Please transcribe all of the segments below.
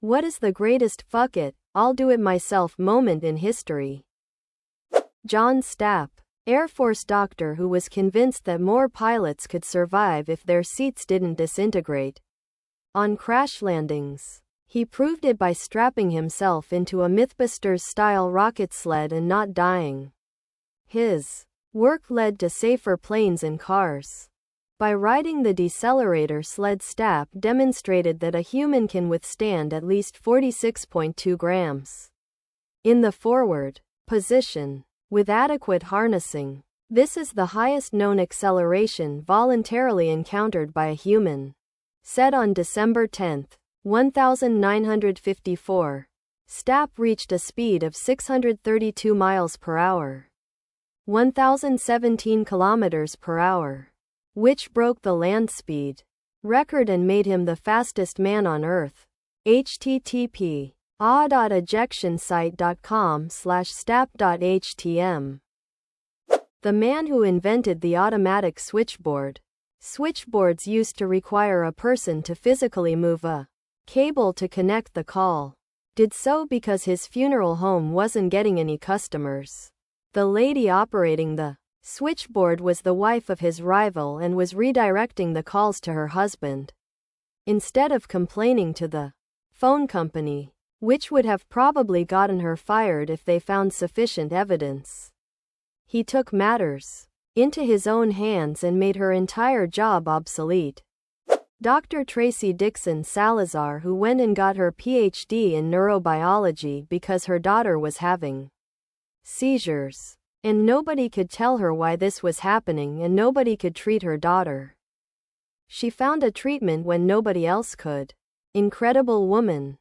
What is the greatest fuck it, I'll do it myself moment in history? John Stapp, Air Force doctor who was convinced that more pilots could survive if their seats didn't disintegrate on crash landings. He proved it by strapping himself into a Mythbusters-style rocket sled and not dying. His work led to safer planes and cars. By riding the decelerator sled, Stapp demonstrated that a human can withstand at least 46.2 grams in the forward position with adequate harnessing. This is the highest known acceleration voluntarily encountered by a human. Said on December 10, 1954, Stapp reached a speed of 632 miles per hour, 1,017 kilometers per hour, which broke the land speed record and made him the fastest man on Earth. http a.ejectionsite.com/stapp.htm. The man who invented the automatic switchboard. Switchboards used to require a person to physically move a cable to connect the call. Did so because his funeral home wasn't getting any customers. The lady operating the switchboard was the wife of his rival and was redirecting the calls to her husband, instead of complaining to the phone company, which would have probably gotten her fired if they found sufficient evidence. He took matters into his own hands and made her entire job obsolete. Dr. Tracy Dixon Salazar, who went and got her PhD in neurobiology because her daughter was having seizures, and nobody could tell her why this was happening and nobody could treat her daughter. She found a treatment when nobody else could. Incredible woman.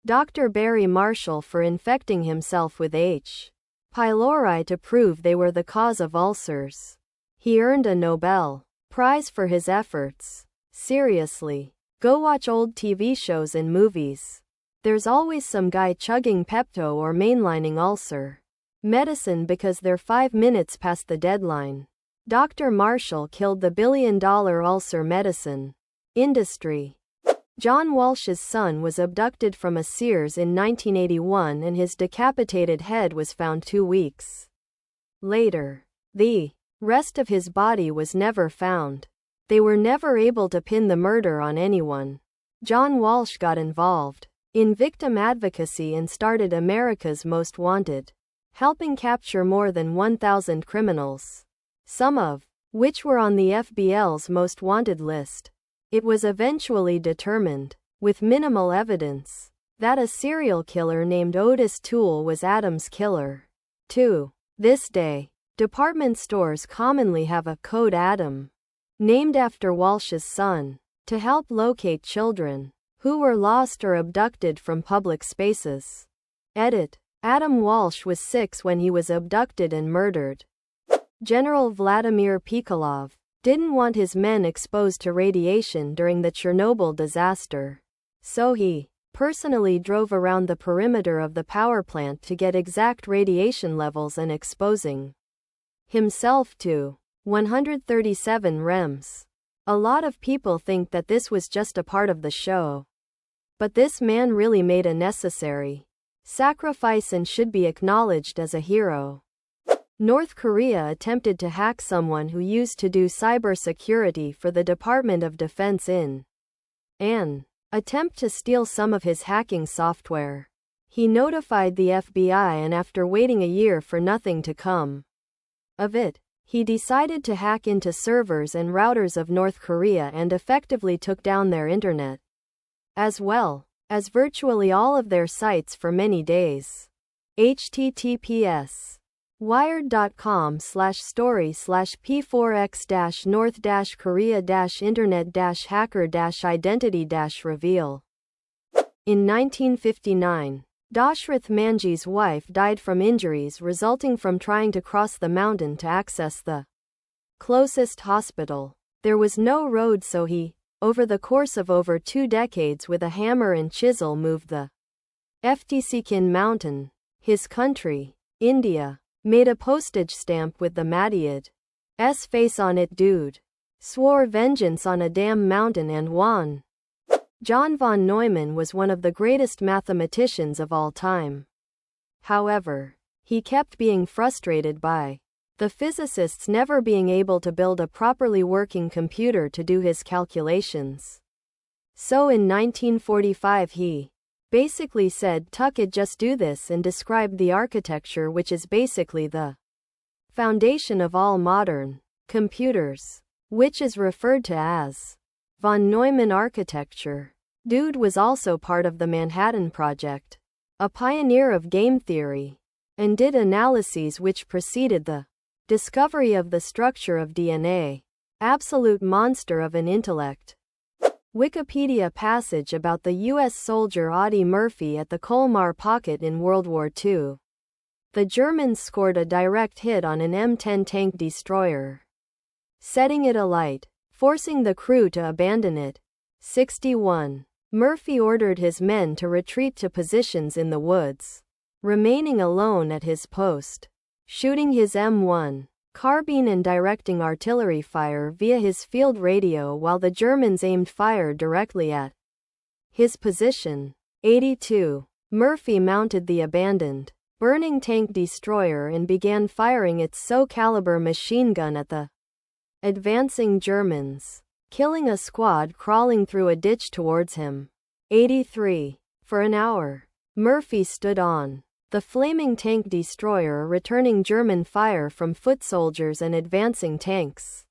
Dr. Barry Marshall for infecting himself with H. pylori to prove they were the cause of ulcers. He earned a Nobel Prize for his efforts. Seriously. Go watch old TV shows and movies. There's always some guy chugging Pepto or mainlining ulcer medicine because they're 5 minutes past the deadline. Dr. Marshall killed the billion-dollar ulcer medicine industry. John Walsh's son was abducted from a Sears in 1981 and his decapitated head was found 2 weeks later. The rest of his body was never found. They were never able to pin the murder on anyone. John Walsh got involved in victim advocacy and started America's Most Wanted, helping capture more than 1,000 criminals, some of which were on the FBL's Most Wanted list. It was eventually determined, with minimal evidence, that a serial killer named Otis Toole was Adam's killer. To this day, department stores commonly have a code Adam, named after Walsh's son, to help locate children who were lost or abducted from public spaces. Edit. Adam Walsh was 6 when he was abducted and murdered. General Vladimir Pikolov didn't want his men exposed to radiation during the Chernobyl disaster, so he personally drove around the perimeter of the power plant to get exact radiation levels and exposing himself to 137 rems. A lot of people think that this was just a part of the show, but this man really made a necessary sacrifice and should be acknowledged as a hero. North Korea attempted to hack someone who used to do cybersecurity for the Department of Defense in an attempt to steal some of his hacking software. He notified the FBI and after waiting a year for nothing to come of it, he decided to hack into servers and routers of North Korea and effectively took down their internet, as well as virtually all of their sites for many days. https wired.com/story/p4x-north-korea-internet-hacker-identity-reveal. In 1959, Dashrath Manji's wife died from injuries resulting from trying to cross the mountain to access the closest hospital. There was no road, so he, over the course of over 2 decades with a hammer and chisel, moved the Ftsekin mountain. His country, India, made a postage stamp with the Madyid's face on it. Dude swore vengeance on a damn mountain and won. John von Neumann was one of the greatest mathematicians of all time. However, he kept being frustrated by the physicists never being able to build a properly working computer to do his calculations. So in 1945 he basically said, "Tuck it, just do this," and described the architecture which is basically the foundation of all modern computers, which is referred to as von Neumann architecture. Dude was also part of the Manhattan Project, a pioneer of game theory, and did analyses which preceded the discovery of the structure of DNA. Absolute monster of an intellect. Wikipedia passage about the U.S. soldier Audie Murphy at the Colmar Pocket in World War II. The Germans scored a direct hit on an M10 tank destroyer, setting it alight, forcing the crew to abandon it. 61. Murphy ordered his men to retreat to positions in the woods, remaining alone at his post, shooting his M1 carbine and directing artillery fire via his field radio while the Germans aimed fire directly at his position. 82. Murphy mounted the abandoned, burning tank destroyer and began firing its SO-caliber machine gun at the advancing Germans, killing a squad crawling through a ditch towards him. 83. For an hour, Murphy stood on the flaming tank destroyer, returning German fire from foot soldiers and advancing tanks,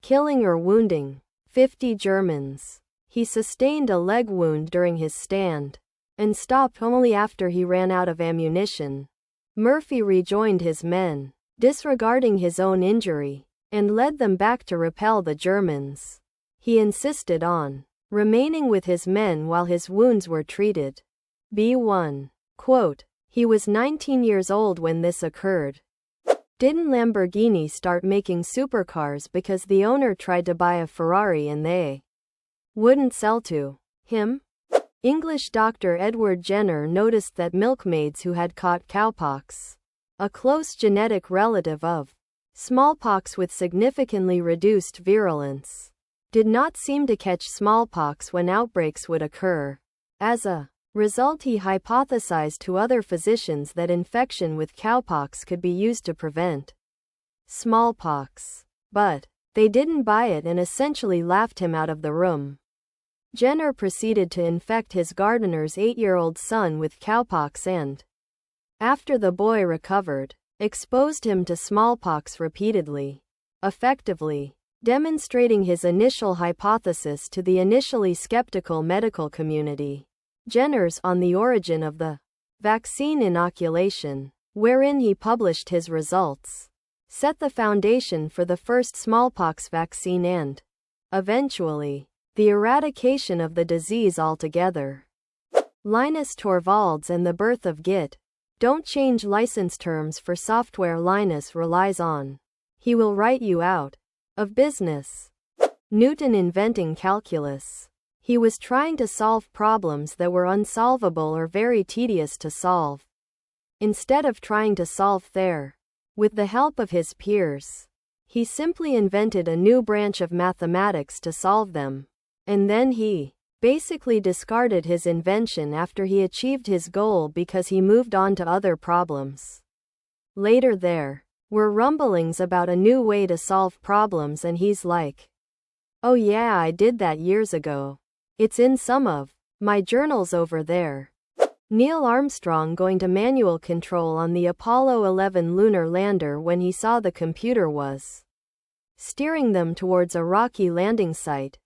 killing or wounding 50 Germans. He sustained a leg wound during his stand, and stopped only after he ran out of ammunition. Murphy rejoined his men, disregarding his own injury, and led them back to repel the Germans. He insisted on remaining with his men while his wounds were treated. B1. Quote, "He was 19 years old when this occurred. Didn't Lamborghini start making supercars because the owner tried to buy a Ferrari and they wouldn't sell to him?" English doctor Edward Jenner noticed that milkmaids who had caught cowpox, a close genetic relative of smallpox with significantly reduced virulence, did not seem to catch smallpox when outbreaks would occur. As a result, he hypothesized to other physicians that infection with cowpox could be used to prevent smallpox. But they didn't buy it and essentially laughed him out of the room. Jenner proceeded to infect his gardener's 8-year-old son with cowpox and, after the boy recovered, exposed him to smallpox repeatedly, effectively demonstrating his initial hypothesis to the initially skeptical medical community. Jenner's On the Origin of the Vaccine Inoculation, wherein he published his results, set the foundation for the first smallpox vaccine and, eventually, the eradication of the disease altogether. Linus Torvalds and the Birth of Git. Don't change license terms for software Linus relies on. He will write you out of business. Newton inventing calculus. He was trying to solve problems that were unsolvable or very tedious to solve. Instead of trying to solve their, with the help of his peers, he simply invented a new branch of mathematics to solve them. And then he basically discarded his invention after he achieved his goal because he moved on to other problems. Later there were rumblings about a new way to solve problems and he's like, "Oh yeah, I did that years ago. It's in some of my journals over there." Neil Armstrong going to manual control on the Apollo 11 lunar lander when he saw the computer was steering them towards a rocky landing site.